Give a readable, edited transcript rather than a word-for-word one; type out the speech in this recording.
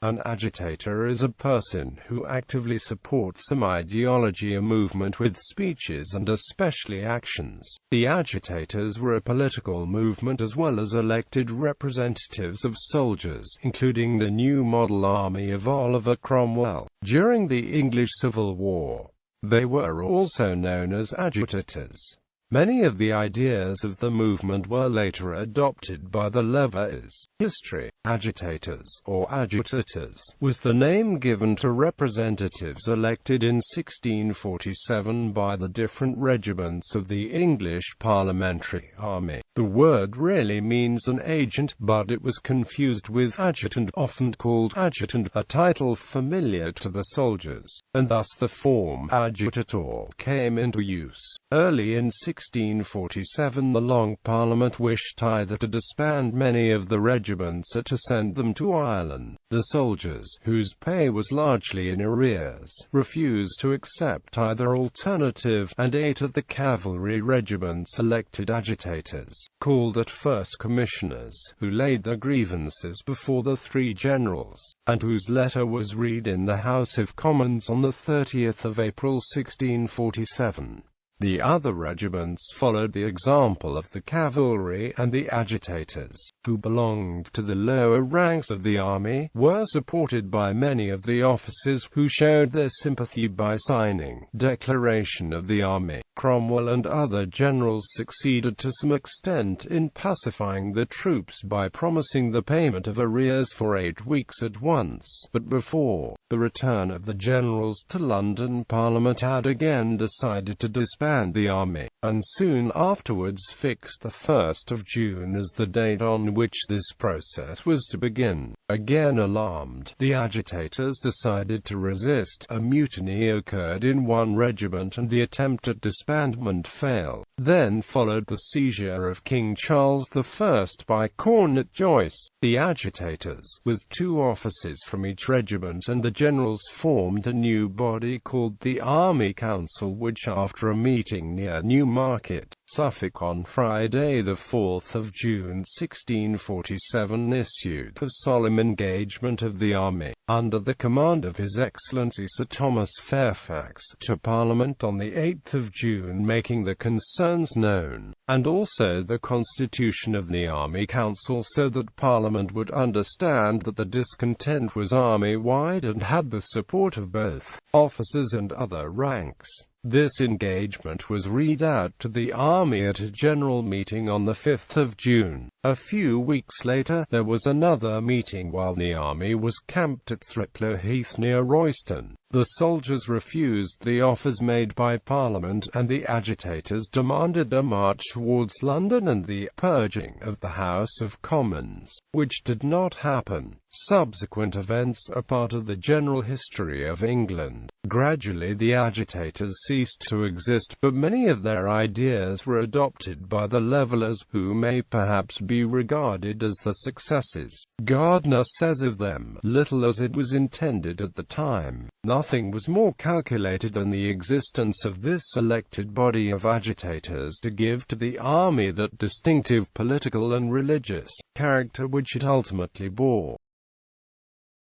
An agitator is a person who actively supports some ideology or movement with speeches and especially actions. The agitators were a political movement as well as elected representatives of soldiers, including the new model army of Oliver Cromwell. During the English Civil War, they were also known as agitators. Many of the ideas of the movement were later adopted by the leaders. History. Agitators, or agitators, was the name given to representatives elected in 1647 by the different regiments of the English parliamentary army. The word really means an agent, but it was confused with adjutant, often called adjutant, a title familiar to the soldiers, and thus the form agitator came into use. Early in 1647 the Long Parliament wished either to disband many of the regiments or to send them to Ireland. The soldiers, whose pay was largely in arrears, refused to accept either alternative, and 8 of the cavalry regiments elected agitators, called at first commissioners, who laid their grievances before the 3 generals, and whose letter was read in the House of Commons on the 30th of April 1647. The other regiments followed the example of the cavalry, and the agitators, who belonged to the lower ranks of the army, were supported by many of the officers who showed their sympathy by signing Declaration of the Army. Cromwell and other generals succeeded to some extent in pacifying the troops by promising the payment of arrears for 8 weeks at once, but before the return of the generals to London, Parliament had again decided to disband the army, and soon afterwards fixed the 1st of June as the date on which this process was to begin. Again alarmed, the agitators decided to resist. A mutiny occurred in one regiment and the attempt at disbandment failed. Then followed the seizure of King Charles I by Cornet Joyce. The agitators, with 2 officers from each regiment and the generals, formed a new body called the Army Council, which after a meeting near Newmarket, Suffolk on Friday the 4th of June 1647 issued a solemn engagement of the army, under the command of His Excellency Sir Thomas Fairfax, to Parliament on the 8th of June, making the concerns known, and also the constitution of the Army Council, so that Parliament would understand that the discontent was army-wide and had the support of both officers and other ranks. This engagement was read out to the army at a general meeting on the 5th of June. A few weeks later, there was another meeting while the army was camped at Thriplow Heath near Royston. The soldiers refused the offers made by Parliament, and the agitators demanded a march towards London and the purging of the House of Commons, which did not happen. Subsequent events are part of the general history of England. Gradually the agitators ceased to exist, but many of their ideas were adopted by the Levellers, who may perhaps be regarded as the successors. Gardner says of them, little as it was intended at the time, nothing was more calculated than the existence of this elected body of agitators to give to the army that distinctive political and religious character which it ultimately bore.